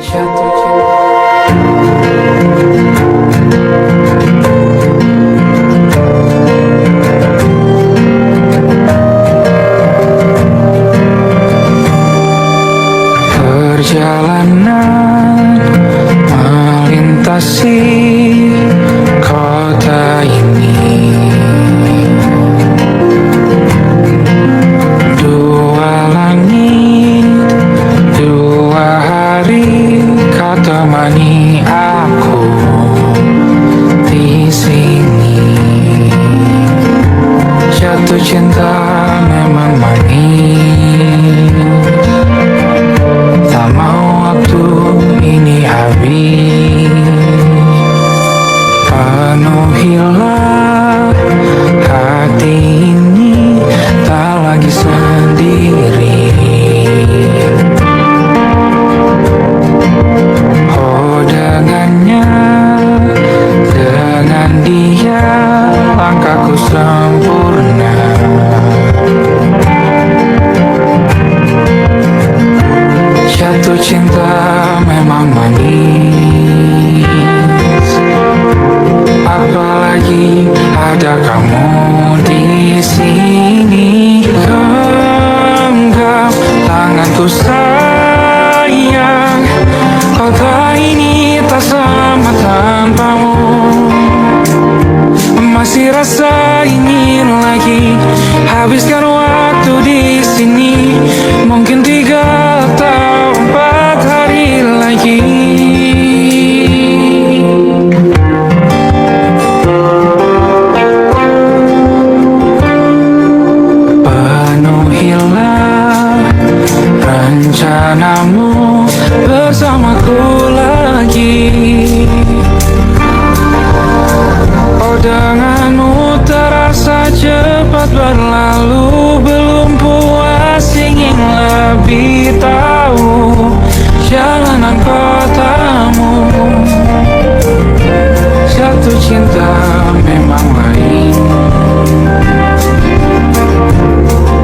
Jatuh cinta. Perjalanan melintasi kota ini, dua langit, dua hari kau temani aku di sini. Jatuh cinta memang manis, tak mau waktu ini habis. Penuhilah hati ini, tak lagi sendiri. Oh dengannya, dengan dia langkahku sempurna. Jatuh cinta memang manis, apalagi ada kamu di sini. Genggam tanganku sayang, kota ini tak sama tanpamu. Masih rasa ingin lagi habiskan waktu di sini, mungkin 3 atau 4 hari lagi. Penuhilah rencanamu bersamaku lagi. Oh denganmu terasa cepat berlalu, belum puas ingin lebih tahu jalanan kotamu. Jatuh cinta memang lain,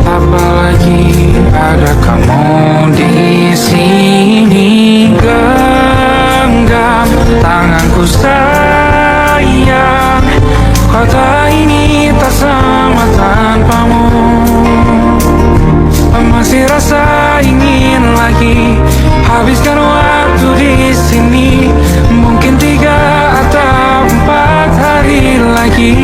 apalagi ada kamu di sini. Genggam tanganku sayang, kota ini tak sama tanpamu. Masih rasa ingin lagi habiskan waktu di sini, mungkin 3 atau 4 hari lagi.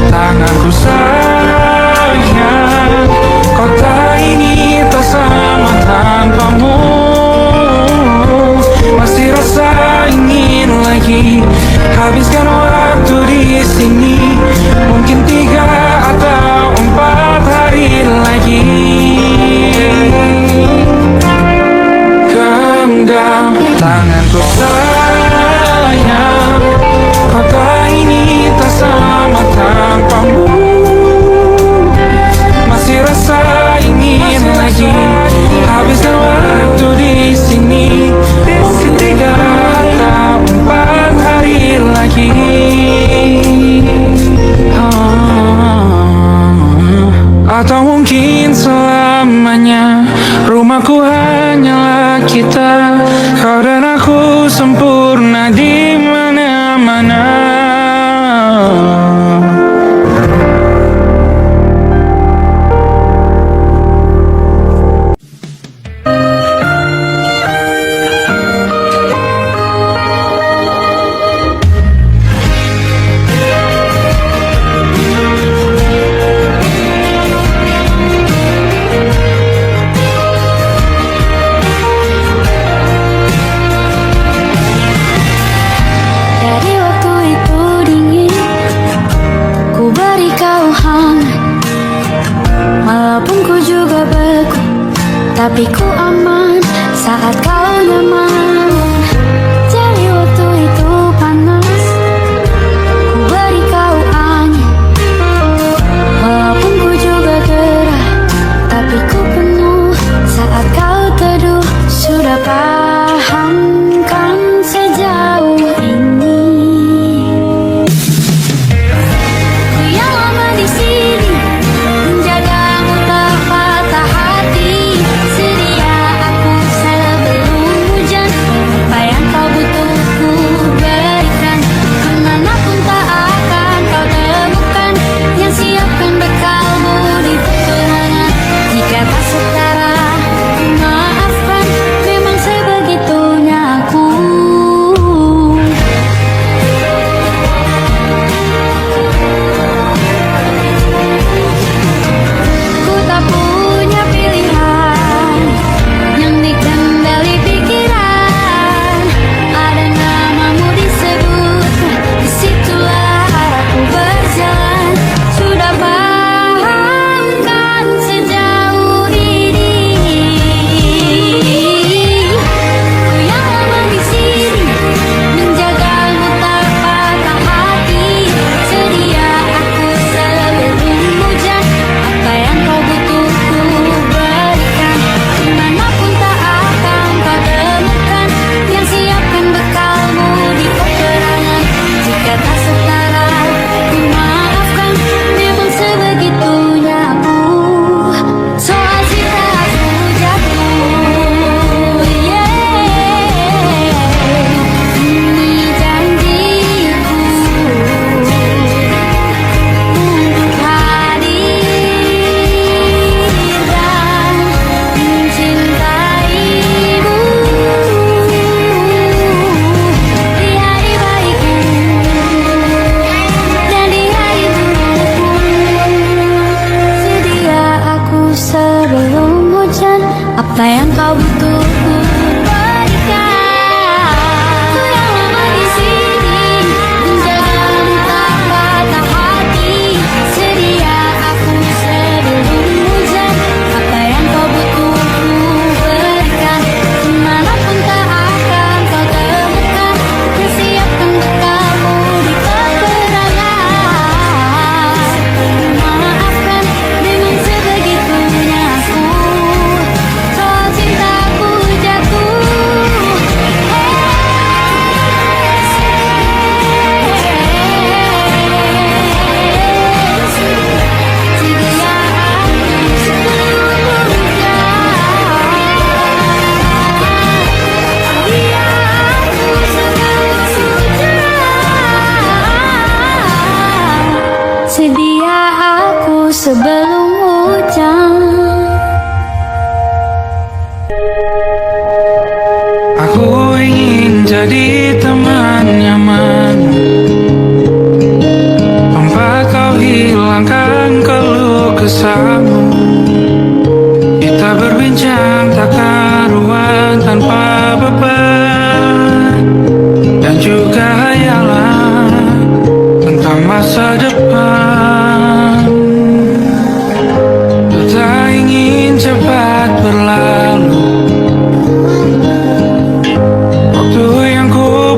Tanganku sayang, kota ini tak sama tanpamu. Masih rasa ingin lagi habiskan waktu di sini, mungkin 3 atau 4 hari lagi. Genggam tanganku sayang, kota ini tak sama tanpamu. Masih rasa ingin lagi habiskan waktu di sini, mungkin 3 atau 4 hari lagi. Atau mungkin selamanya rumahku hanyalah kita, kau dan aku sempurna di mana-mana. butuh ku berikan. Ku yang lama di sini menjagamu tak patah hati. Sedia aku sebelum hujan. Apa yang kau butuh ku berikan. Kemanapun tak akan kau temukan. Persiapkan bekalmu di peperangan. Maafkan dengan sebegitunya aku. Soal cintaku jatuh. Sedia aku sebelum hujan. Sedia aku sebelum hujan. Aku ingin jadi teman nyaman, tempat kau hilangkan keluh kesahmu. Kita berbincang tak karuan tanpa beban, dan juga hayalan tentang masa depan. Ku tak ingin cepat berlalu. Waktu yang ku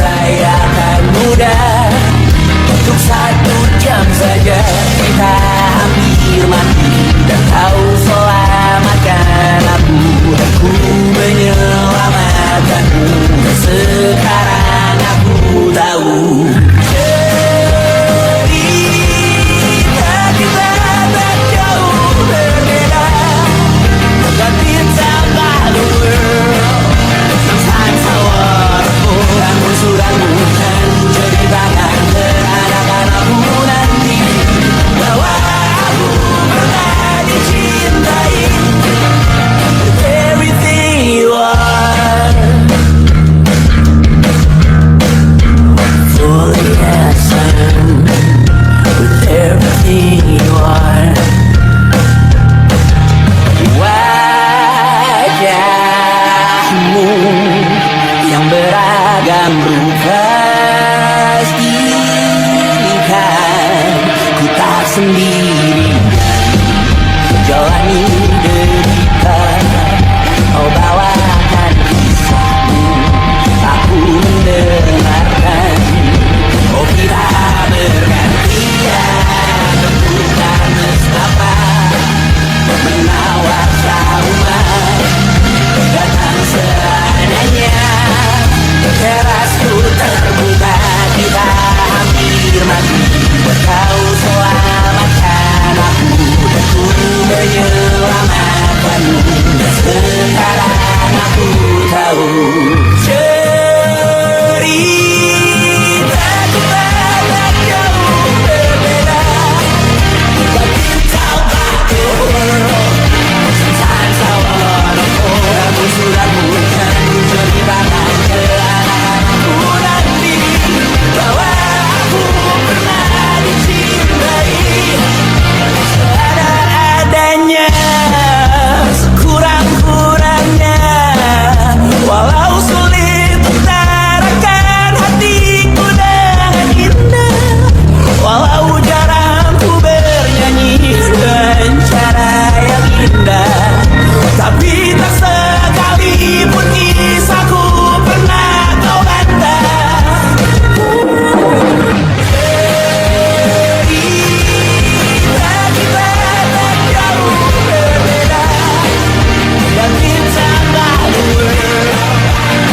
saya akan mudah. Untuk 1 jam saja kita hampir mati, dan kau selamatkan aku, dan ku menyelamatkanmu. Dan sekarang aku tahu cerita kita tak jauh berbeda. But it's about the world. Sometimes I wonder, kamu suratmu dan ceritakan ke anak-anakmu nanti bahwa aku pernah dicintai with everything you are. Fully as I am, with everything you are. Wajahmu yang beragam rupa pastikan ku tak sendiri jalani derita. Oh, bawakan kisahmu, aku mendengarkan. Oh, kita bergantian bentukan nestapa menawar sauman datang seadanya. Terasku terbuka, kita hampir mati, kau selamatkan aku, dan ku menyelamatkanmu. Dan sekarang aku tahu cerita kita tak jauh berbeda. But it's about the world. Sometimes I wanna fall. Kamu suratmu dan ceritakan ke anak-anakku nanti bahwa aku pernah dicintai seadanya, sekurang-kurangnya. Walau sulit utarakan hatiku dengan indah, walau jarang ku bernyanyi dengan cara yang indah, tapi tak sekalipun kisahku pernah kau bantah. Cerita kita tak jauh berbeda, dan kita malu.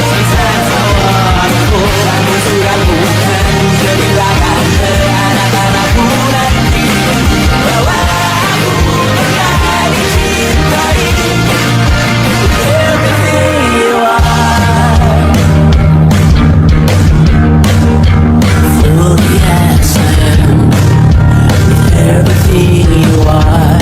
Sometimes I wanna go. Kamu suratmu dan ceritakan ke anak-anakku nanti bahwa aku pernah dicintai with everything you are. Fully as I am, with everything you are.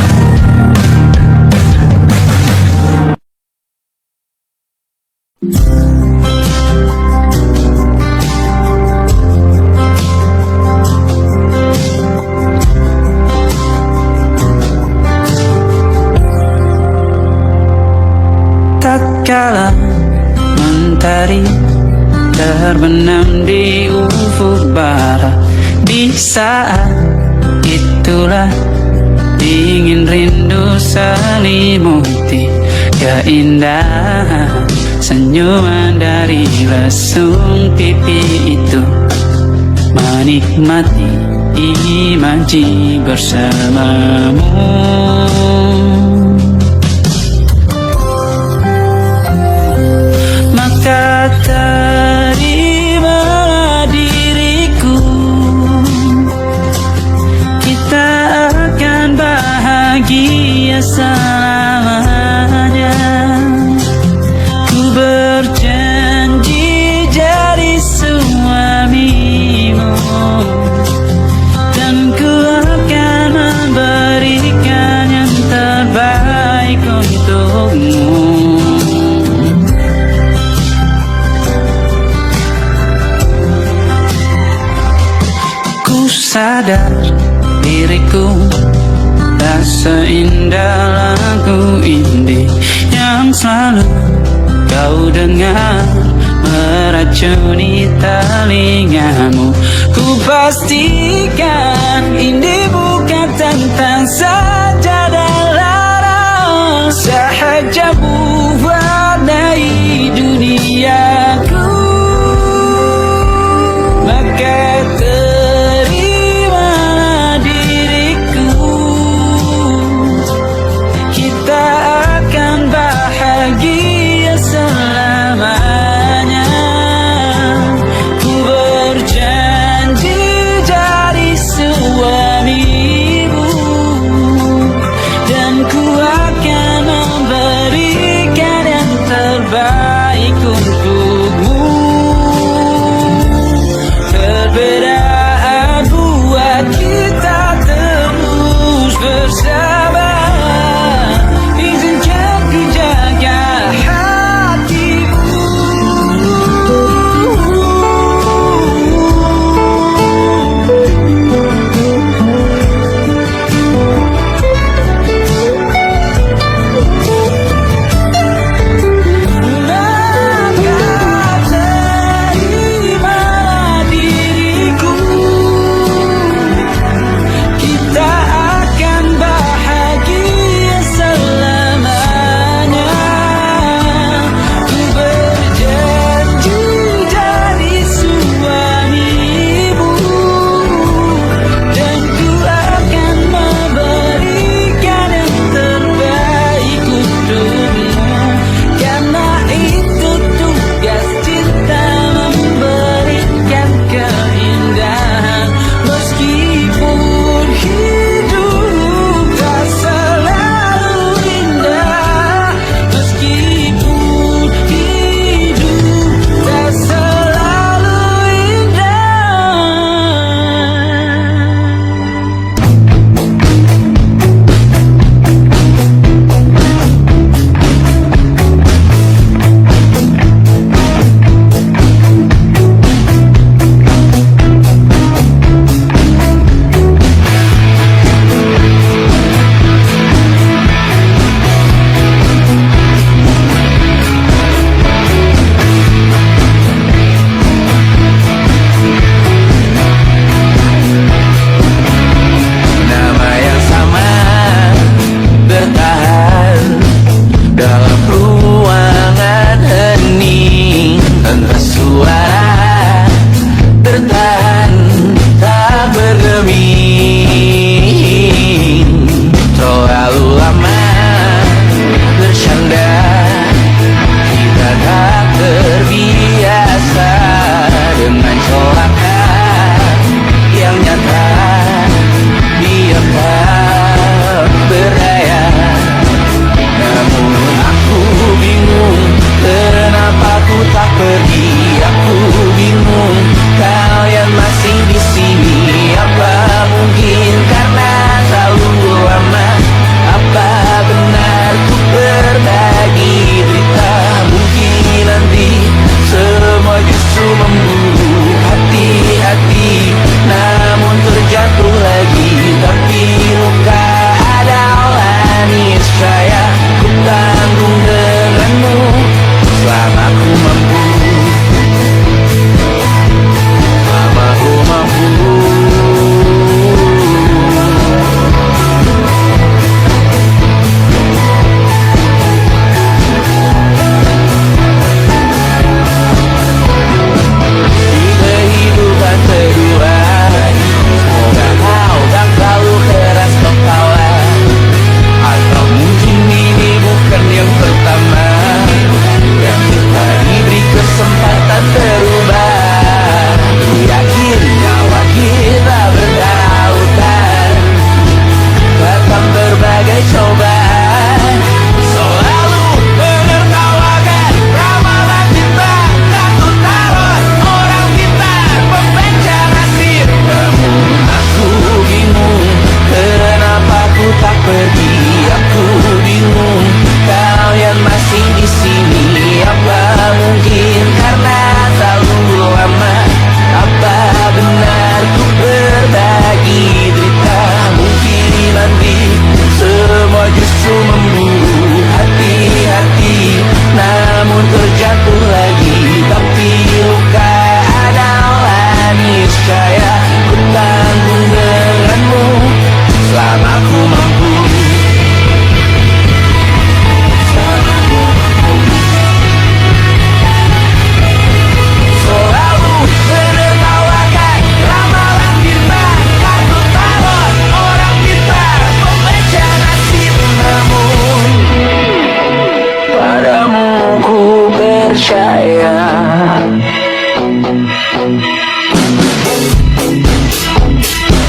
Tatkala mentari terbenam di ufuk barat, di saat itulah ingin rindu selimuti keindahan senyuman dari lesung pipi itu, menikmati imaji bersamamu. Maka terimalah diriku, kita akan bahagia selamanya. Ku berjanji jadi suamimu, dan ku akan memberikan yang terbaik untukmu. Sadar diriku tak seindah lagu indie yang selalu kau dengar meracuni telingamu. Ku pastikan indie bukan tentang sajadah lara, sahaja mewarnai duniaku.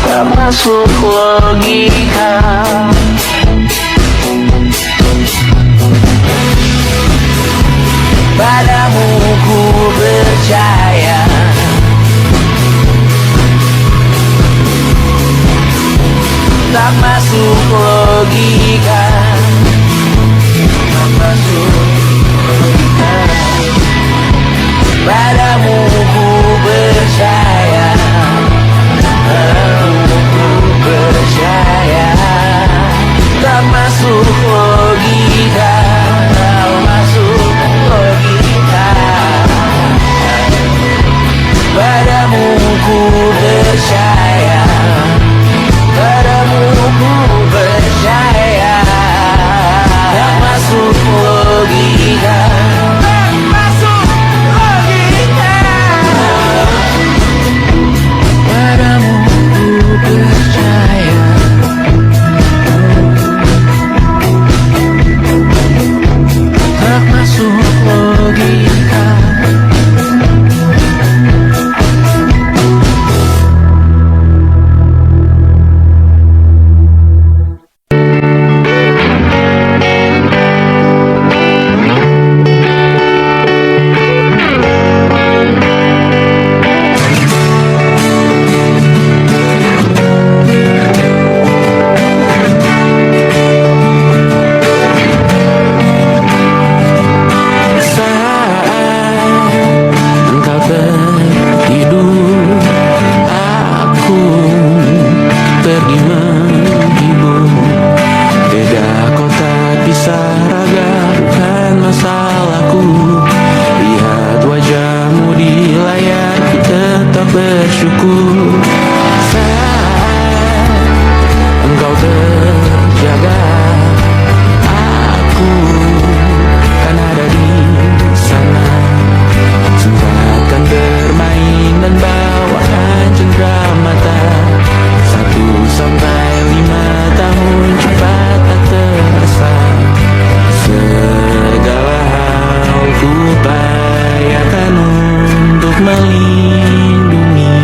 tak masuk logika. Padamu ku percaya, tak masuk logika, tak masuk logika. Padamu ku percaya, padamu ku percaya, tak masuk logika, tak masuk logika. Padamu ku percaya, padamu ku percaya, tak masuk logika, tak masuk logika. Padamu ku percaya, tak masuk logika. Upayakan untuk melindungi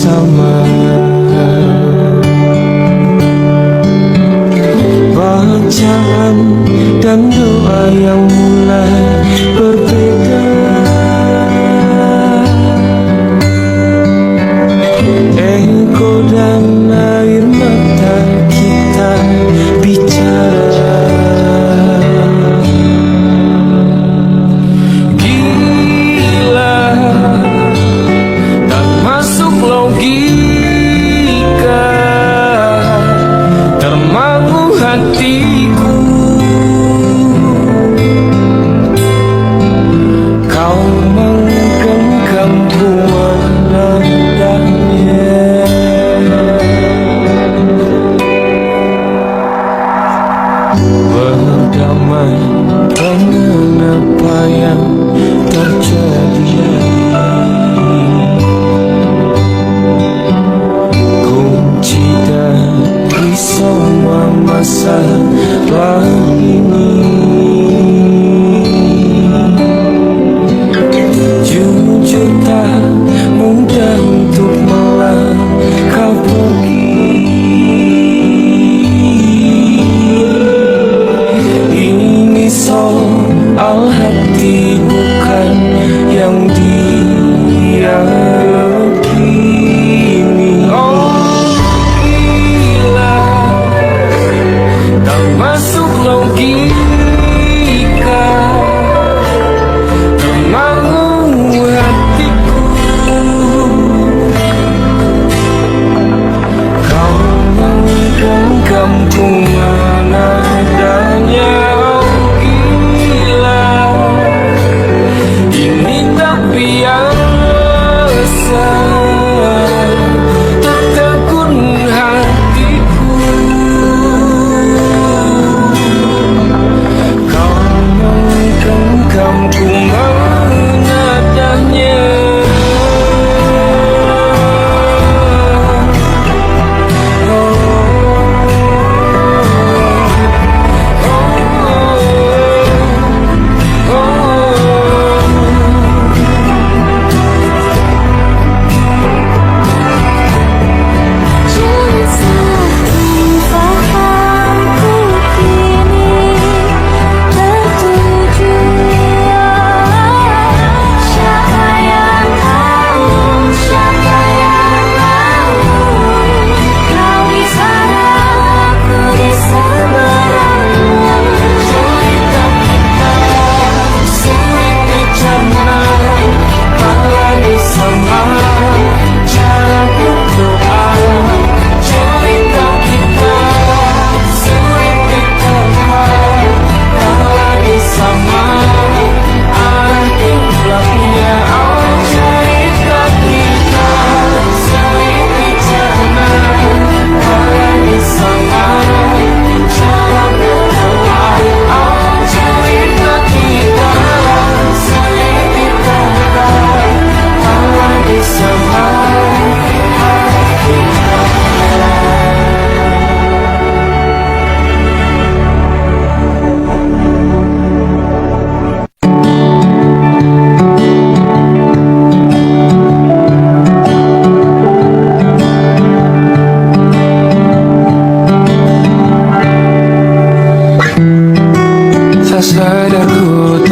bersama. Bacaan dan doa yang mulai berbeda, ego dan air mata kita bicara. Gila, tak masuk logika, termangu hatiku. Kau menggenggam bunga nadanya, berdamai dengan apa yang terjadi. Kunci dari semua masalah ini, jujur tak mudah untuk melangkah pergi. Ini soal hati bukan yang diyakini. Oh gila, tak masuk logika, termangu hatiku. Kau menggenggam bunga nadanya. Oh gila, ini tak biasa, tertegun hatiku. Kau menggenggam bunga nadanya. Sulit sekali fahamku kini tertuju. Siapa yang tahu, siapa yang tahu, kau di sana, aku di seberangmu. Cerita kita sulit dicerna, apalagi sama cara berdoa. Cerita kita sulit diterima, apalagi sama arah kiblatnya. Oh cerita kita sulit dicerna, apalagi sama cara berdoa. Oh cerita kita sulit diterima, apalagi sama arah kiblatnya. Tak sadar ku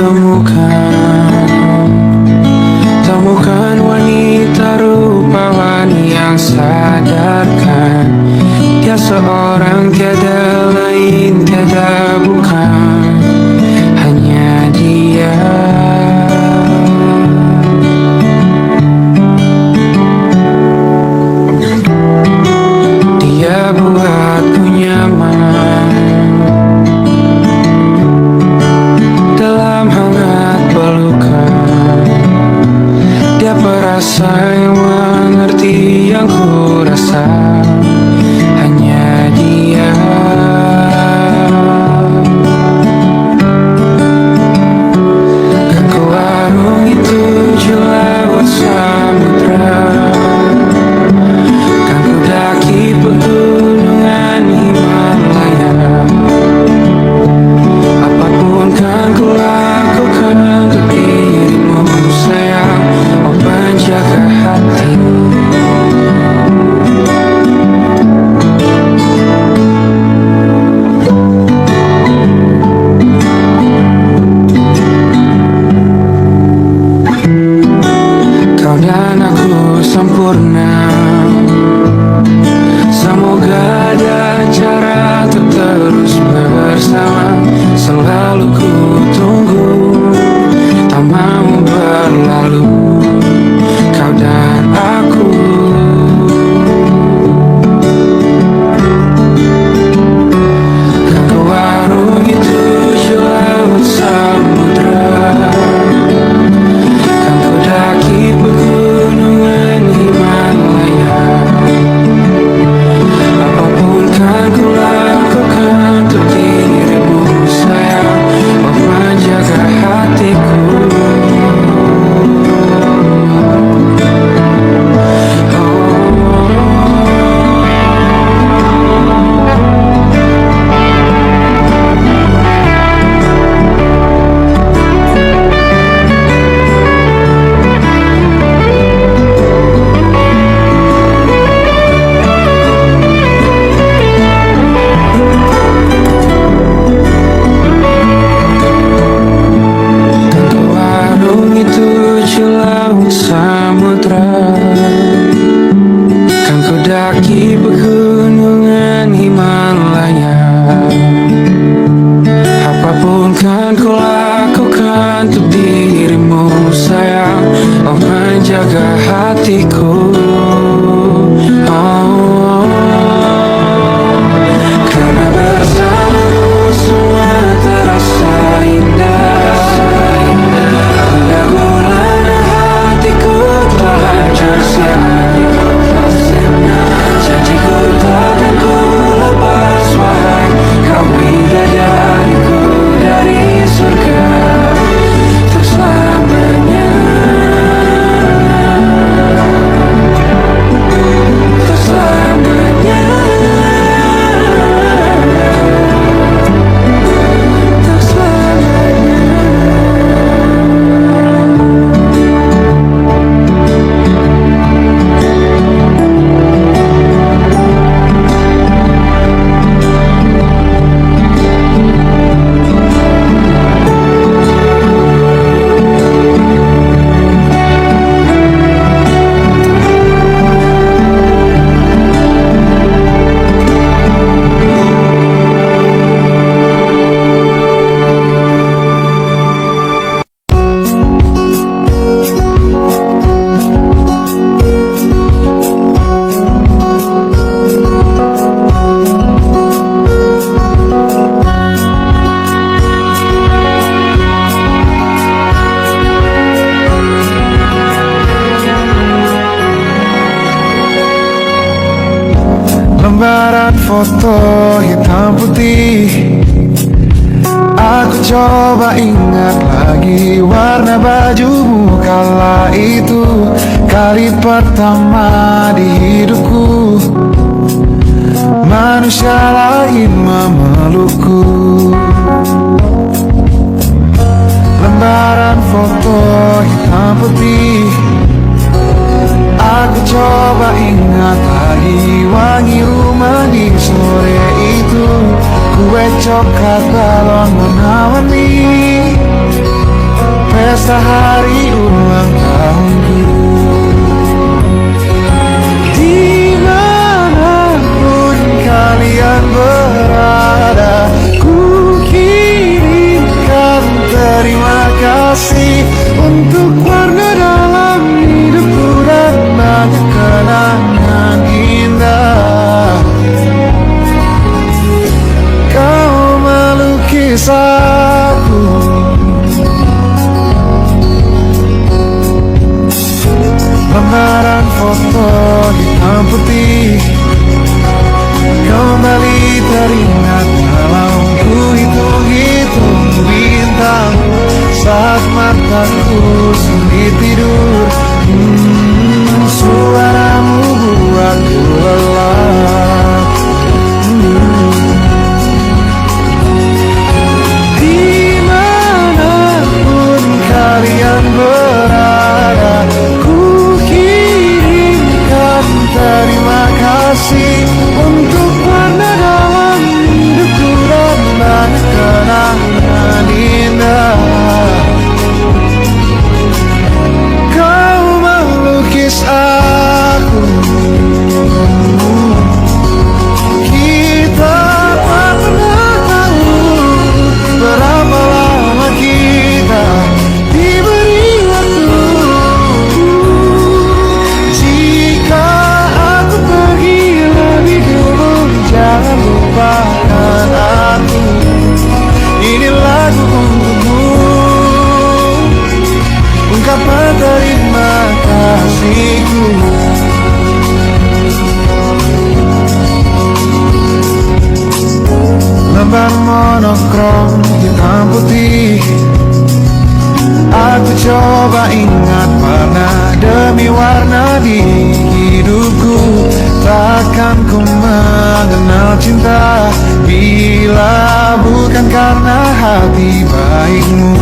temukan wanita rupawan yang sadarkan dia seorang, tiada lain, tiada bukan, hanya dia. Dia buatku nyaman dalam hangat pelukan. Dia perasa yang mengerti yang ku rasa, hanya dia. mendaki pegunungan Himalaya. Apapun kan ku lakukan untuk dirimu sayang, oh menjaga hatiku. Oh, karena bersamamu semua terasa indah. Pergaulan hatiku terlanjur siap. Janjiku takkan ku lepas wahai kau bidadariku dari surga untuk selamanya. Untuk selamanya. Untuk selamanya. Lembaran foto hitam putih, aku coba ingat lagi warna bajumu kala itu. Kali pertama di hidupku manusia lain memelukku. Lembaran foto hitam putih, aku coba ingat lagi wangi rumah di sore itu. Kue coklat balon warna-warni, pesta hari ulang tahunku. Dimanapun kalian berada, ku kirimkan terima kasih untuk warna dalam hidupku dan banyak kenangan indah. Kau melukis aku, lembaran foto hitam putih kembali teringat dalam ku hitung-hitung bintang saat mataku sulit tidur. Suaramu buatku lelah. Dimanapun kalian berada, ku kirimkan terima kasih untuk warna dalam hidupku dan banyak kenangan indah. Kau melukis aku, kita tak pernah tahu berapa lama kita diberi waktu. Jika aku pergi lebih dulu, jangan lupakan aku. Ini lagu untukmu, ungkapan terima kasihku. Lembar monokrom hitam putih, aku coba ingat warna demi warna di hidupku. Takkan ku mengenal cinta bila bukan karena hati baikmu.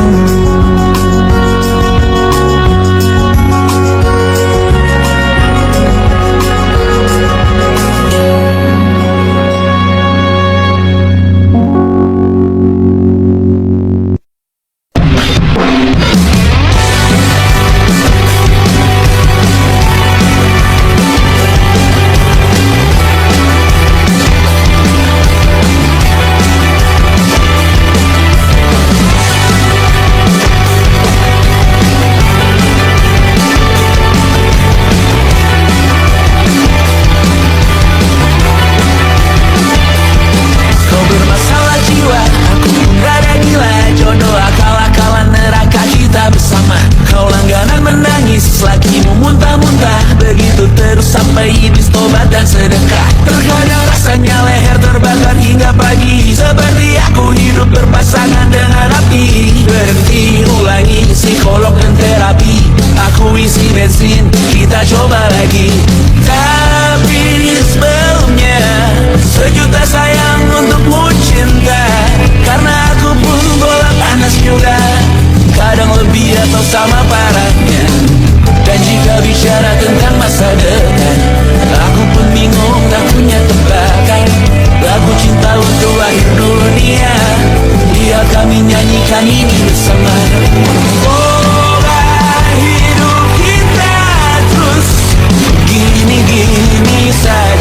obat dan sedekah. Terkadang rasanya leher terbakar hingga pagi, seperti aku hidup berpasangan dengan api. Berhenti, ulangi psikolog dan terapi. Aku isi bensin, kita coba lagi. Tapi sebelumnya sejuta sayang untukmu cinta, karena aku pun bola panas juga, kadang lebih atau sama parahnya. Dan jika bicara tentang masa depan, aku pun bingung tak punya tebakan. Lagu cinta untuk akhir dunia, biar kami nyanyikan ini bersama. Hidup kita terus gini-gini saja.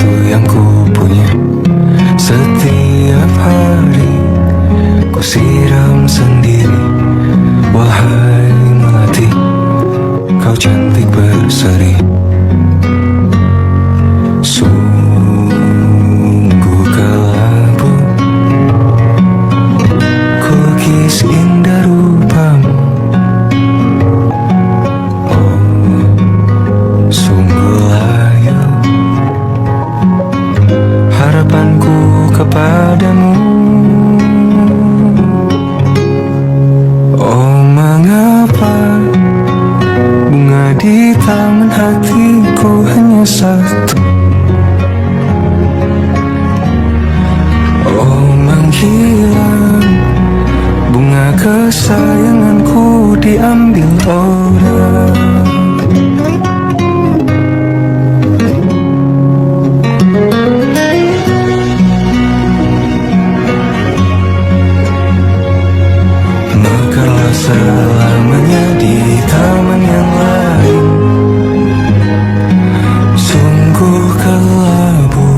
satu yang ku punya. Setiap hari ku siram sendiri. Wahai melati, kau cantik berseri. Sungguh kelabu kukis indah rupamu. Oh, sungguh layu harapanku kepadamu. Oh, mengapa bunga di taman hatiku hanya satu? Oh, menghilang bunga kesayanganku diambil orang. Mekarlah selamanya di taman yang lain. Sungguh kelabu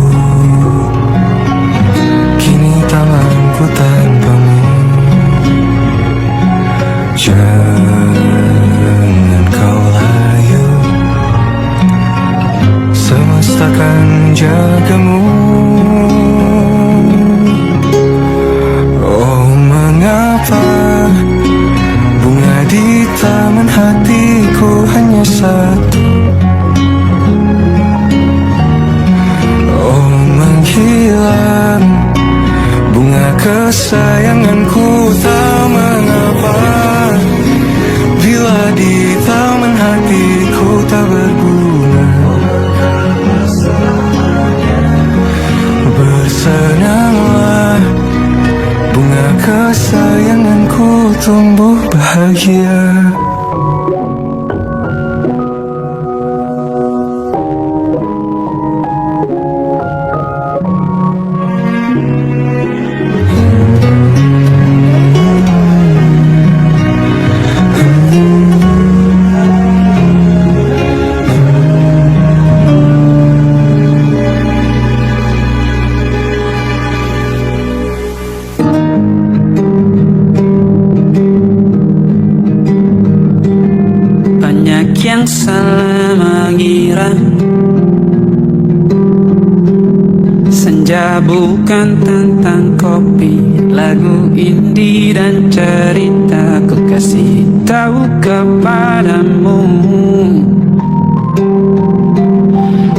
kini tanganku tanpamu. Jangan kau layu, semesta kan jagamu. Oh, mengapa bunga di taman hatiku hanya satu? Oh, menghilang bunga kesayanganku, tak mengapa bila di taman hatiku tak berbunga. Bersenanglah bunga kesayanganku tumbuh bahagia. Banyak yang salah mengira senja bukan tentang kopi, lagu indie dan cerita. Ku kasih tahu kepadamu,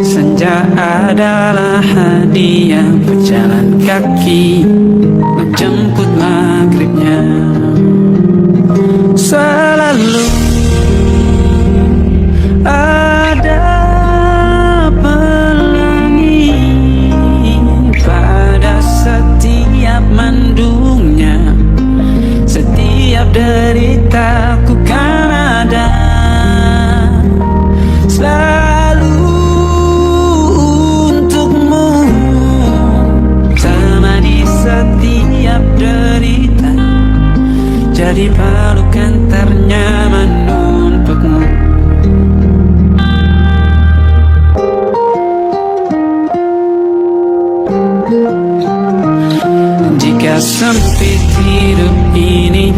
senja adalah hadiah berjalan kaki menjemput maghribnya. Selalu ada pelangi pada setiap mendungnya. Setiap deritaku kan ada selalu untukmu. Temani setiap derita, jadi pelukan ternyaman untukmu. Jika sempit hidup ini,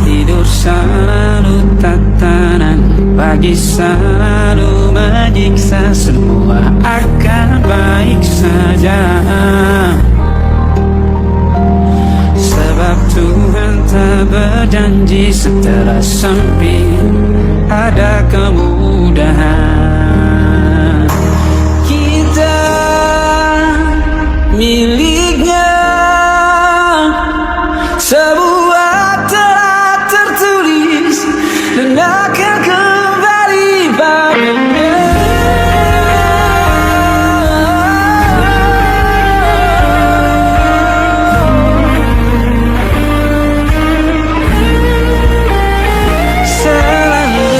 tidur selalu tatanan, pagi selalu menyiksa, semua akan baik saja. Sebab Tuhan tak berjanji setelah sempit ada kemudahan. Kita miliknya sebuah telah tertulis dan akan kembali padanya. Selalu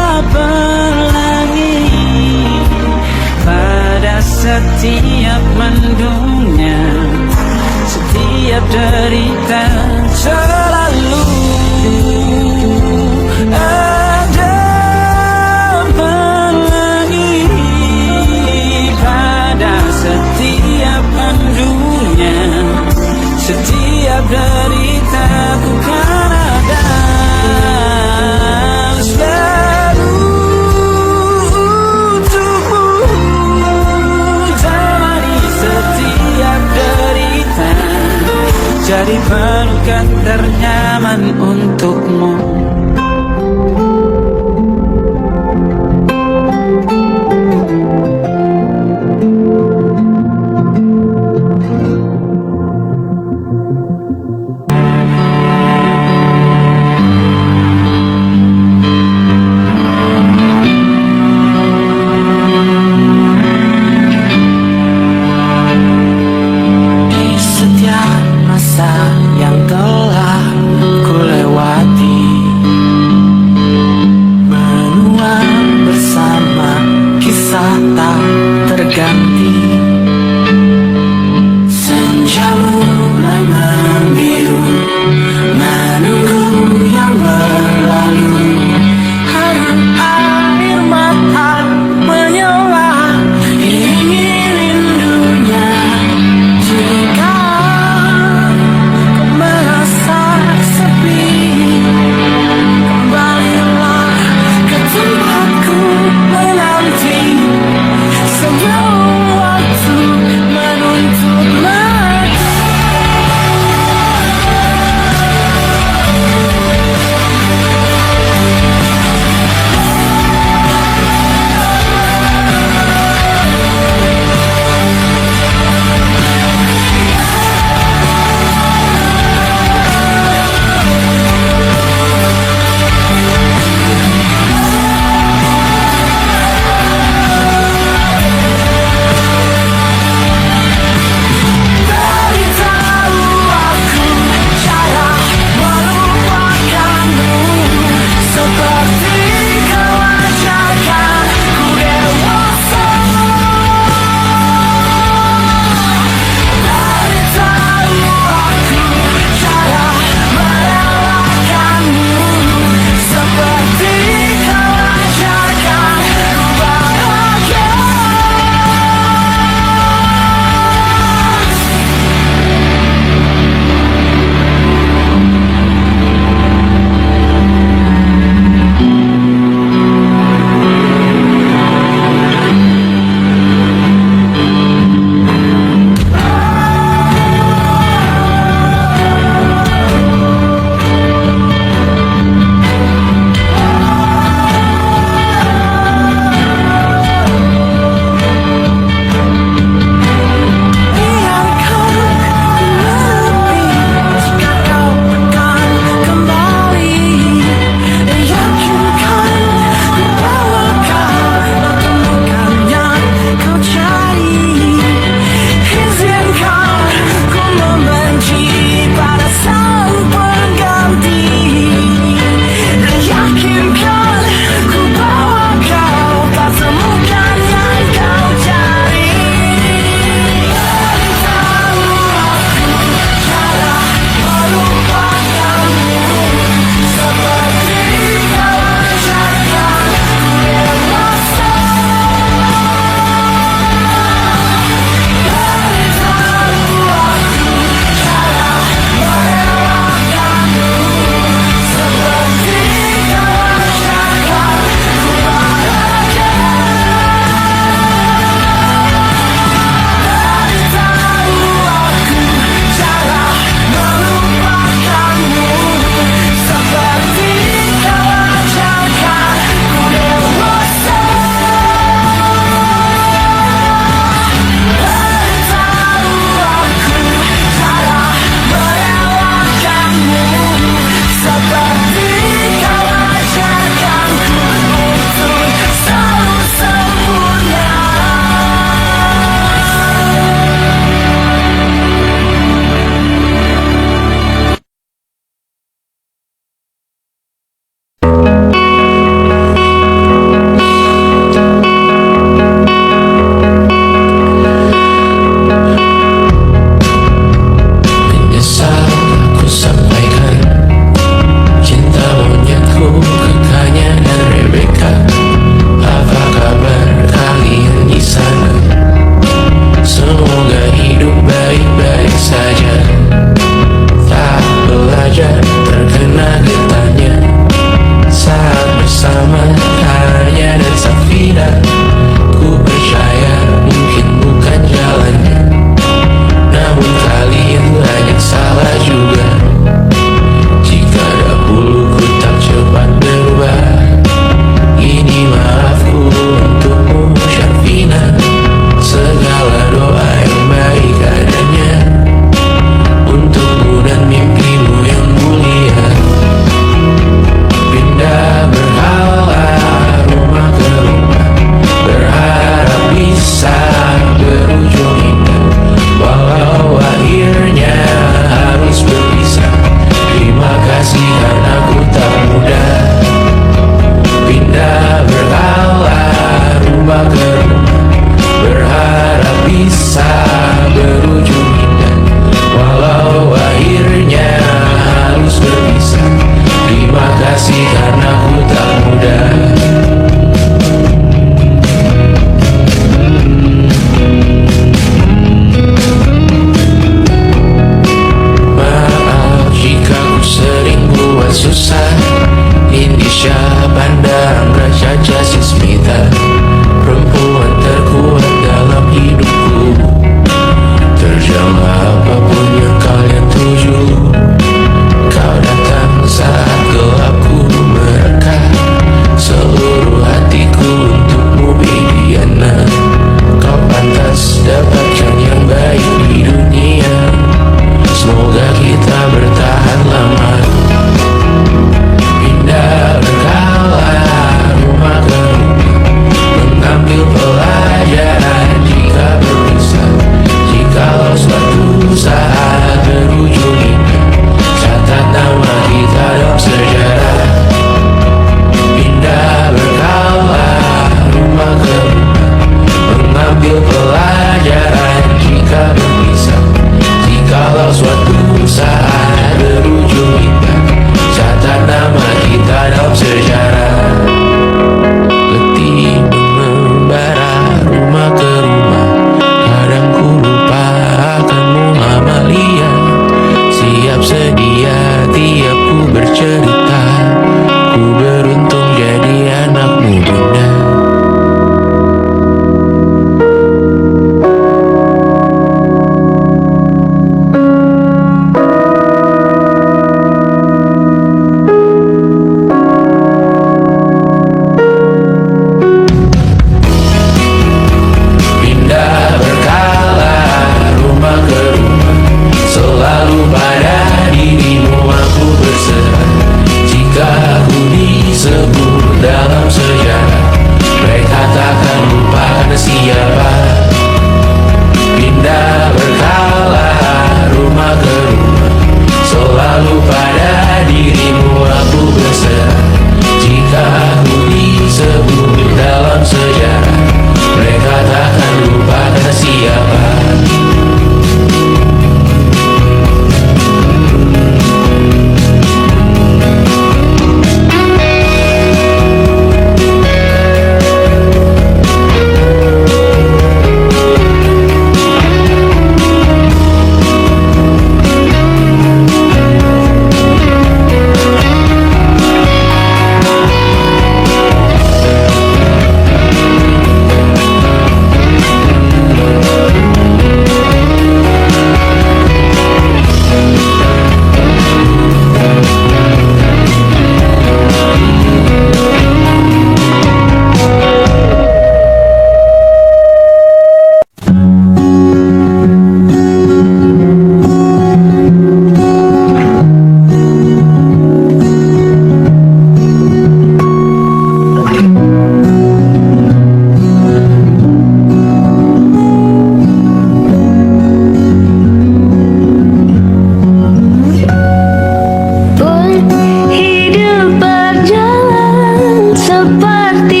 seperti